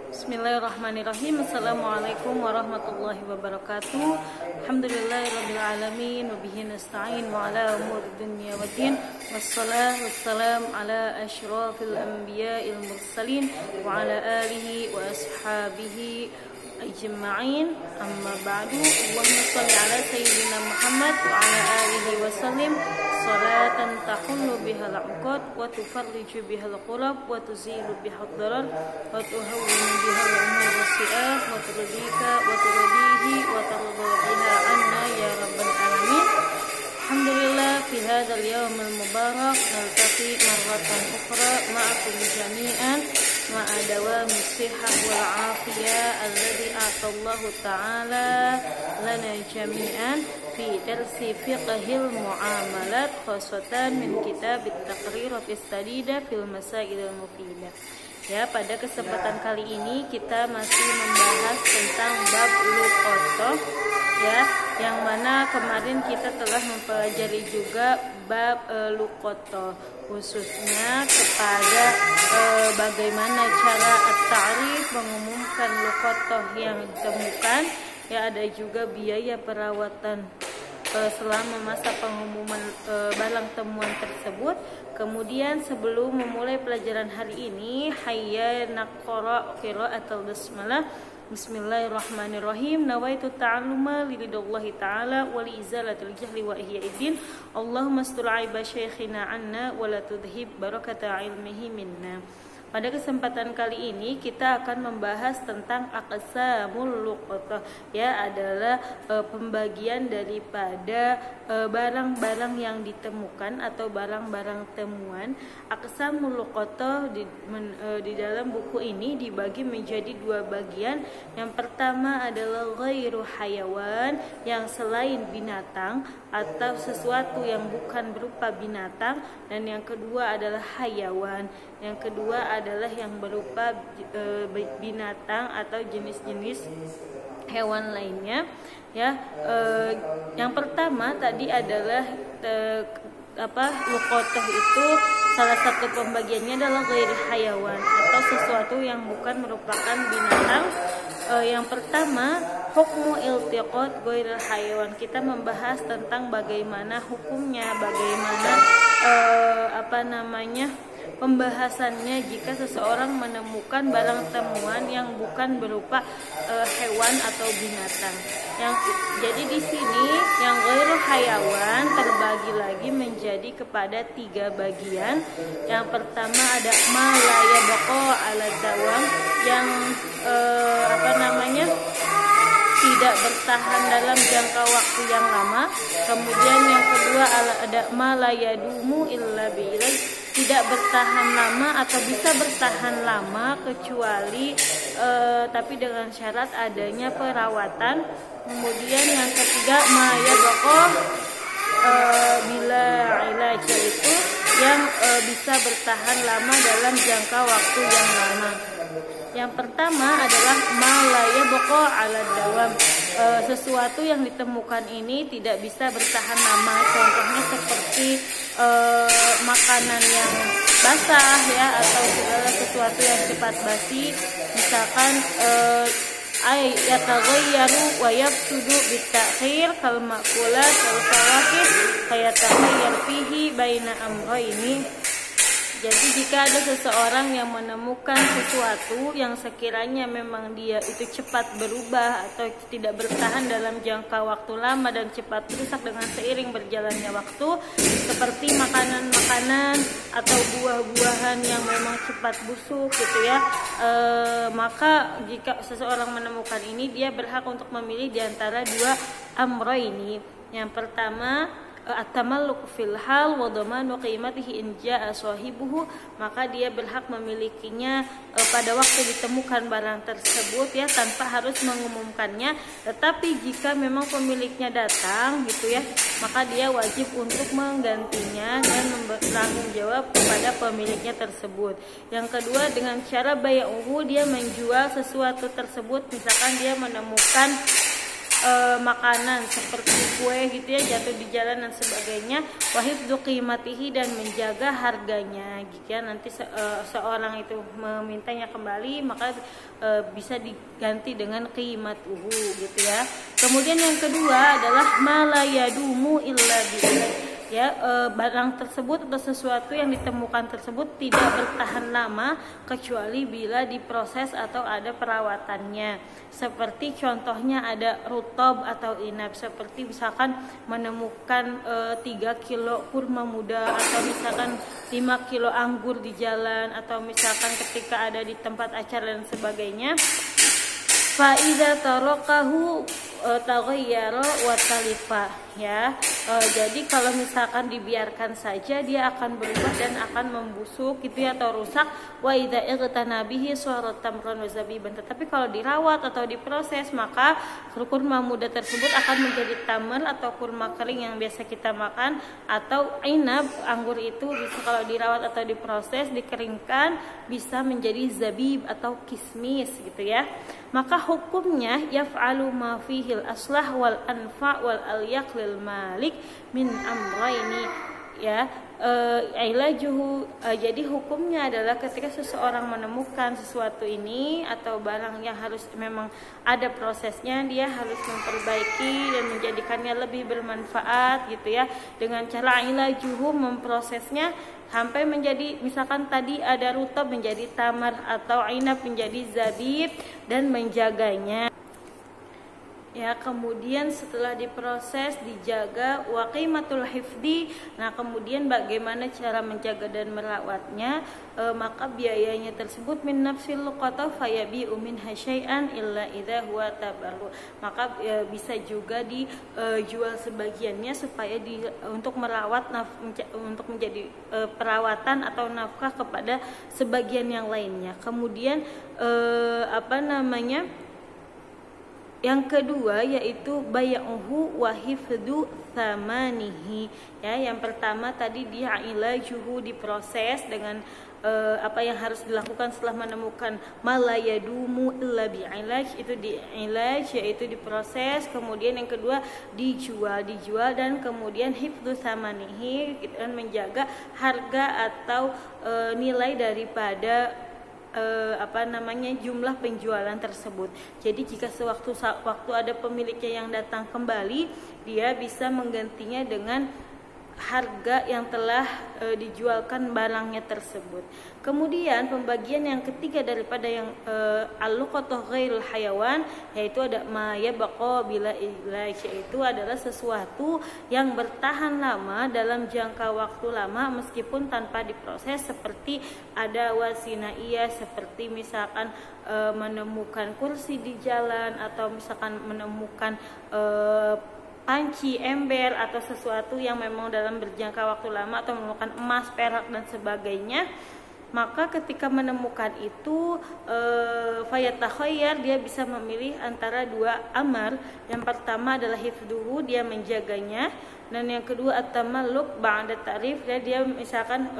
Bismillahirrahmanirrahim. Assalamualaikum warahmatullahi wabarakatuh. Alhamdulillahirabbil alamin wa bihi nasta'in wa ala umuri dunya waddin. Wassalam ala asyrafil anbiya'il mursalin wa ala alihi wa ashabihi ajma'in. Amma ba'du. Allahumma shalli ala sayyidina Muhammad wa ala alihi wa sallim. Salatan tahullu bihal uqad wa tufarriju bihal qurab wa tuzilu bihal darar wa tuhawwinu bihal umur wasi'ah wa turdika wa turdihi wa tarda biha anna ya rabbal alamin. Alhamdulillah fi hadzal yawmil mubarak naltaqi marratan ukhra ma'akum jami'an ma'a dawami sihah wal afiyah alladhi a'tallahu ta'ala lana jami'an fi darsi fiqhil muamalat khasatan min kitab at-taqrirat istadida fil masail al-mufidah. Ya, pada kesempatan kali ini kita masih membahas tentang bab luqotoh, ya, yang mana kemarin kita telah mempelajari juga bab luqotoh, khususnya kepada bagaimana cara at-ta'rif mengumumkan luqotoh yang ditemukan. Ya, ada juga biaya perawatan selama masa pengumuman barang temuan tersebut. Kemudian sebelum memulai pelajaran hari ini, hayya naqra qiraatul basmalah. Bismillahirrahmanirrahim. Nawaitu ta'alluma lillahi ta'ala wa li izalatil jahli wa ihya'id. Allahumma astur aiba syekhina anna wa la tudhib barakata ilmihi minna. Pada kesempatan kali ini kita akan membahas tentang aqsamul luqotoh, ya, adalah pembagian daripada barang-barang yang ditemukan atau barang-barang temuan. Aqsamul luqotoh di dalam buku ini dibagi menjadi dua bagian. Yang pertama adalah ghairu hayawan, yang selain binatang atau sesuatu yang bukan berupa binatang, dan yang kedua adalah hayawan. Yang kedua adalah yang berupa binatang atau jenis-jenis hewan lainnya, ya. Yang pertama tadi adalah luqotoh itu salah satu pembagiannya adalah ghairi hayawan atau sesuatu yang bukan merupakan binatang. Yang pertama, hukmu iltiqat ghairi hayawan. Kita membahas tentang bagaimana hukumnya, bagaimana pembahasannya jika seseorang menemukan barang temuan yang bukan berupa hewan atau binatang. Jadi di sini yang ghairu hayawan terbagi lagi menjadi kepada tiga bagian. Yang pertama ada ma la yabqa ala dawam, yang tidak bertahan dalam jangka waktu yang lama. Kemudian yang kedua ada ma la yadumu illa bi'ilaj, tidak bertahan lama atau bisa bertahan lama kecuali tapi dengan syarat adanya perawatan. Kemudian yang ketiga ma yabqa bila ilaj, itu yang bisa bertahan lama dalam jangka waktu yang lama. Yang pertama adalah ma la yabqa ala dawam, sesuatu yang ditemukan ini tidak bisa bertahan lama. Contohnya seperti makanan yang basah, ya, atau segala sesuatu yang cepat basi. Misalkan yataghayyaru wa yafsudu bitakhir kal maqulat wal fawakih fayataghayyar fihi baina amrayni. Jadi jika ada seseorang yang menemukan sesuatu yang sekiranya memang dia itu cepat berubah atau tidak bertahan dalam jangka waktu lama dan cepat rusak dengan seiring berjalannya waktu, seperti makanan-makanan atau buah-buahan yang memang cepat busuk, gitu ya, maka jika seseorang menemukan ini, dia berhak untuk memilih di antara dua amro ini. Yang pertama, at-tamalluk fil hal wa dhamanu qimatihi in jaa sahibuhu, maka dia berhak memilikinya pada waktu ditemukan barang tersebut, ya, tanpa harus mengumumkannya. Tetapi jika memang pemiliknya datang, gitu ya, maka dia wajib untuk menggantinya dan bertanggung jawab kepada pemiliknya tersebut. Yang kedua, dengan cara bay'uhu, dia menjual sesuatu tersebut. Misalkan dia menemukan makanan seperti kue gitu ya jatuh di jalan dan sebagainya, wa hifdzu qimatihi, dan menjaga harganya. Jika nanti seorang itu memintanya kembali, maka bisa diganti dengan qimatuhu gitu ya. Kemudian yang kedua adalah ma la yadumu illa bihi, ya, barang tersebut atau sesuatu yang ditemukan tersebut tidak bertahan lama kecuali bila diproses atau ada perawatannya. Seperti contohnya ada rutob atau inab, seperti misalkan menemukan 3 kilo kurma muda, atau misalkan 5 kilo anggur di jalan, atau misalkan ketika ada di tempat acara dan sebagainya. Fa'idha tarakahu taghayyara wa talifa, ya. Jadi kalau misalkan dibiarkan saja dia akan berubah dan akan membusuk gitu ya, atau rusak. Wa idza ightana bihi sarat tamran wa zabiban. Tetapi kalau dirawat atau diproses, maka kurma muda tersebut akan menjadi tamar atau kurma kering yang biasa kita makan, atau inab, anggur itu bisa kalau dirawat atau diproses, dikeringkan, bisa menjadi zabib atau kismis gitu ya. Maka hukumnya yaf'alu ma fihil aslah wal anfa wal alyaq lil malik min amrayni, ya. Ilajuhu, jadi hukumnya adalah ketika seseorang menemukan sesuatu ini atau barang yang harus memang ada prosesnya, dia harus memperbaiki dan menjadikannya lebih bermanfaat gitu ya, dengan cara ilajuhu, memprosesnya sampai menjadi, misalkan tadi ada rutab menjadi tamar atau inab menjadi zabib, dan menjaganya. Ya, kemudian setelah diproses, dijaga, wa qimatul hifdi. Nah, kemudian bagaimana cara menjaga dan merawatnya? Maka biayanya tersebut min nafsil luqata fayabi'u minha syai'an illa idza huwa tabarru. Maka bisa juga dijual sebagiannya supaya untuk merawat untuk menjadi perawatan atau nafkah kepada sebagian yang lainnya. Kemudian yang kedua yaitu bay'uhu wa hifdzu tsamanihi, ya. Yang pertama tadi dia ilajuhu, diproses dengan apa yang harus dilakukan setelah menemukan malayadumu illa bi'ilaj, itu di'ilaj yaitu diproses. Kemudian yang kedua dijual, dan kemudian hifdzu tsamanihi, dan menjaga harga atau nilai daripada jumlah penjualan tersebut. Jadi jika sewaktu ada pemiliknya yang datang kembali, dia bisa menggantinya dengan harga yang telah dijualkan barangnya tersebut. Kemudian pembagian yang ketiga daripada yang al-luqatah ghairul hayawan, yaitu ada ma yabqa bila ilaj, yaitu adalah sesuatu yang bertahan lama dalam jangka waktu lama meskipun tanpa diproses, seperti ada wasinaiyah, seperti misalkan menemukan kursi di jalan, atau misalkan menemukan panci, ember, atau sesuatu yang memang dalam berjangka waktu lama, atau menemukan emas, perak, dan sebagainya. Maka ketika menemukan itu fayatakhayyar, dia bisa memilih antara dua amar. Yang pertama adalah hifduhu, dia menjaganya, dan yang kedua at-tamalluk ba'da ta'rif, dia misalkan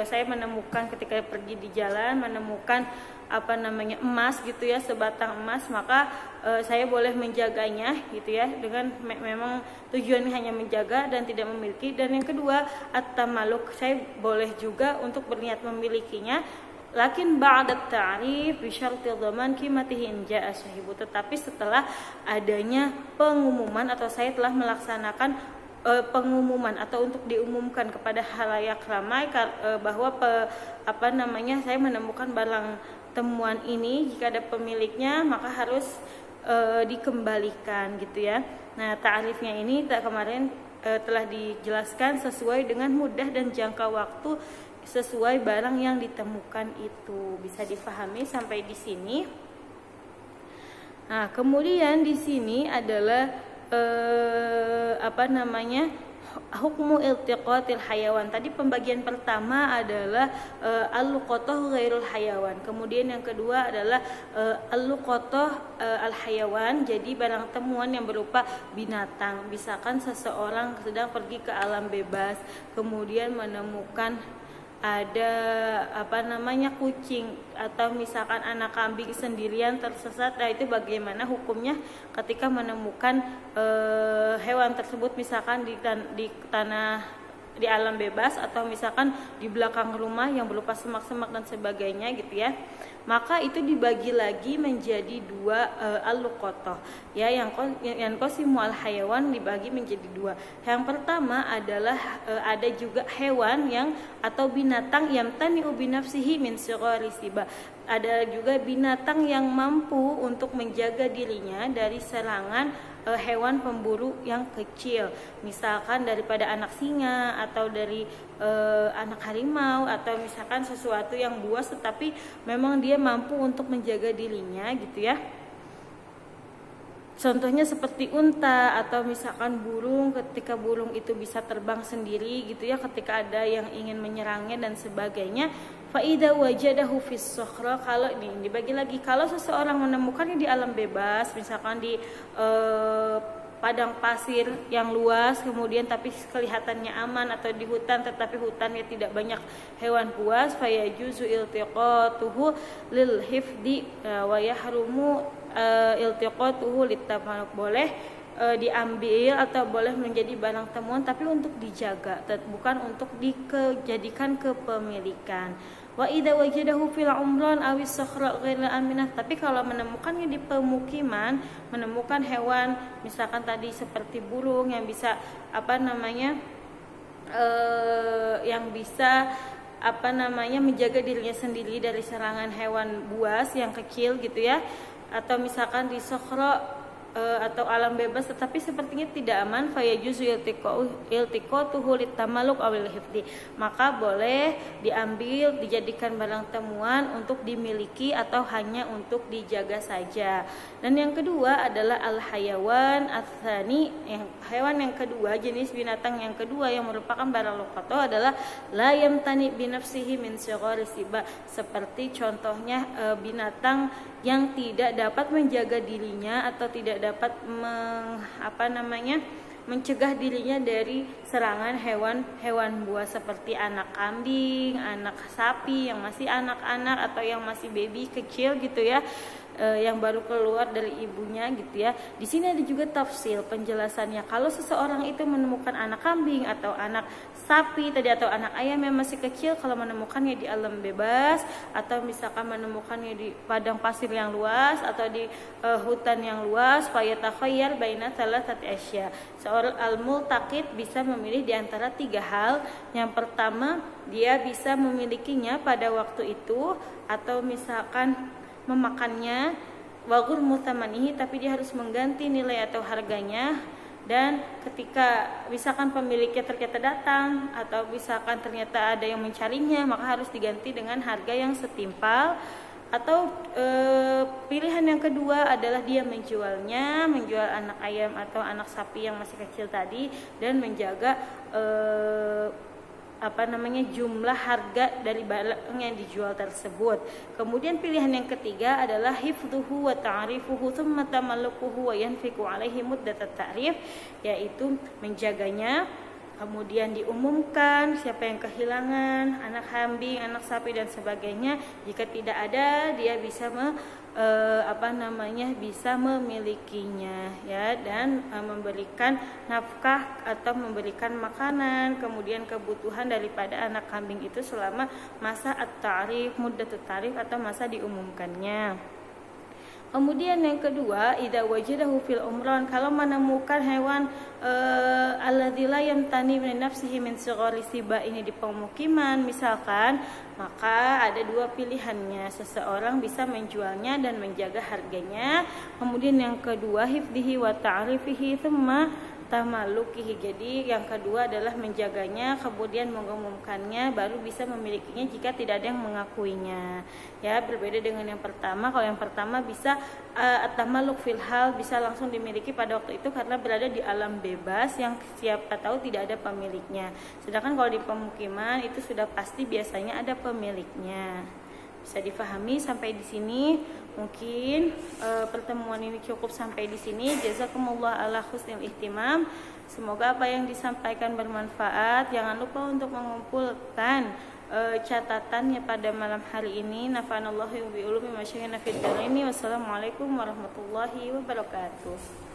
saya menemukan ketika pergi di jalan menemukan emas gitu ya, sebatang emas, maka saya boleh menjaganya gitu ya, dengan memang tujuannya hanya menjaga dan tidak memiliki. Dan yang kedua at-tamalluk, saya boleh juga untuk berniat memilikinya, lakin ba'da ta'rif bi syarti dhaman qimatihi in ja'a sahibu, tetapi setelah adanya pengumuman atau saya telah melaksanakan pengumuman atau untuk diumumkan kepada halayak ramai bahwa saya menemukan barang temuan ini, jika ada pemiliknya maka harus dikembalikan gitu ya. Nah, ta'rifnya ini kemarin telah dijelaskan sesuai dengan mudah dan jangka waktu sesuai barang yang ditemukan itu. Bisa difahami sampai di sini. Nah, kemudian di sini adalah hukmu iltiqatil hayawan. Tadi pembagian pertama adalah al-luqatah ghairul hayawan. Kemudian yang kedua adalah al-luqatah al-hayawan. Jadi barang temuan yang berupa binatang. Misalkan seseorang sedang pergi ke alam bebas, kemudian menemukan ada kucing, atau misalkan anak kambing sendirian tersesat, nah itu bagaimana hukumnya ketika menemukan hewan tersebut misalkan di tanah, di alam bebas, atau misalkan di belakang rumah yang berupa semak-semak dan sebagainya gitu ya. Maka itu dibagi lagi menjadi dua al-luqatah ya, yang qasimu al-hayawan dibagi menjadi dua. Yang pertama adalah ada juga hewan yang atau binatang yang tani'u binafsihi min sighari siba. Ada juga binatang yang mampu untuk menjaga dirinya dari serangan hewan pemburu yang kecil, misalkan daripada anak singa atau dari anak harimau, atau misalkan sesuatu yang buas tetapi memang dia mampu untuk menjaga dirinya gitu ya. Contohnya seperti unta, atau misalkan burung, ketika burung itu bisa terbang sendiri gitu ya ketika ada yang ingin menyerangnya dan sebagainya. Faida wajadahu fis sokhra, kalau ini dibagi lagi, kalau seseorang menemukannya di alam bebas, misalkan di padang pasir yang luas, kemudian tapi kelihatannya aman, atau di hutan tetapi hutannya tidak banyak hewan buas, fayajuzu iltiqatuhu lil hifdi wa yahrumu iltiqatuhu litamaluk, boleh diambil atau boleh menjadi barang temuan tapi untuk dijaga, bukan untuk dijadikan kepemilikan. Wa idza wajadahu fil umran awis sakhra ghaira aminah, tapi kalau menemukannya di pemukiman, menemukan hewan misalkan tadi seperti burung yang bisa yang bisa menjaga dirinya sendiri dari serangan hewan buas yang kecil gitu ya, atau misalkan di sakhra atau alam bebas tetapi sepertinya tidak aman, fayajuzu iltiqatuhu litamaluk awil hifdi, maka boleh diambil dijadikan barang temuan untuk dimiliki atau hanya untuk dijaga saja. Dan yang kedua adalah al-hayawan atsani, yang hewan yang kedua, jenis binatang yang kedua yang merupakan barang luqatah adalah la yamtani binafsihi min sighari siba, seperti contohnya binatang yang tidak dapat menjaga dirinya atau tidak dapat mencegah dirinya dari serangan hewan buas seperti anak kambing, anak sapi yang masih anak-anak atau yang masih baby kecil gitu ya, yang baru keluar dari ibunya gitu ya. Di sini ada juga tafsil penjelasannya. Kalau seseorang itu menemukan anak kambing atau anak sapi tadi atau anak ayam yang masih kecil, kalau menemukannya di alam bebas atau misalkan menemukannya di padang pasir yang luas atau di hutan yang luas, fayatakhayyar baina thalathati asya, seorang al-multaqit bisa memilih di antara tiga hal. Yang pertama, dia bisa memilikinya pada waktu itu, atau misalkan memakannya wagur mutamanihi, tapi dia harus mengganti nilai atau harganya. Dan ketika misalkan pemiliknya ternyata datang atau misalkan ternyata ada yang mencarinya, maka harus diganti dengan harga yang setimpal. Atau pilihan yang kedua adalah dia menjual anak ayam atau anak sapi yang masih kecil tadi dan menjaga jumlah harga dari barang yang dijual tersebut. Kemudian pilihan yang ketiga adalah hifdhuhu wa ta'rifuhu thumma tamallukuhu wa yanfiqu alaihi muddat at-ta'rif, yaitu menjaganya, kemudian diumumkan siapa yang kehilangan anak kambing, anak sapi dan sebagainya. Jika tidak ada, dia bisa bisa memilikinya ya, dan memberikan nafkah atau memberikan makanan, kemudian kebutuhan daripada anak kambing itu selama masa at-ta'rif, muddatut ta'rif atau masa diumumkannya. Kemudian yang kedua, idza wajadahu fil umran, kalau menemukan hewan alladzi la yamtani min nafsihi min sighari siba ini di pemukiman misalkan, maka ada dua pilihannya. Seseorang bisa menjualnya dan menjaga harganya. Kemudian yang kedua, hifdhihi wa ta'rifihi thumma tamalukihi, jadi yang kedua adalah menjaganya kemudian mengumumkannya, baru bisa memilikinya jika tidak ada yang mengakuinya ya. Berbeda dengan yang pertama. Kalau yang pertama bisa at-tamaluk fil hal, bisa langsung dimiliki pada waktu itu karena berada di alam bebas yang siapa tahu tidak ada pemiliknya. Sedangkan kalau di pemukiman itu sudah pasti biasanya ada pemiliknya. Bisa difahami sampai di sini? Mungkin pertemuan ini cukup sampai di sini. Jazakumullah ala husnil ihtimam. Semoga apa yang disampaikan bermanfaat. Jangan lupa untuk mengumpulkan catatannya pada malam hari ini. Nafa'anallahu bi ulumi ma sya'i'na fid dharaini. Wassalamualaikum warahmatullahi wabarakatuh.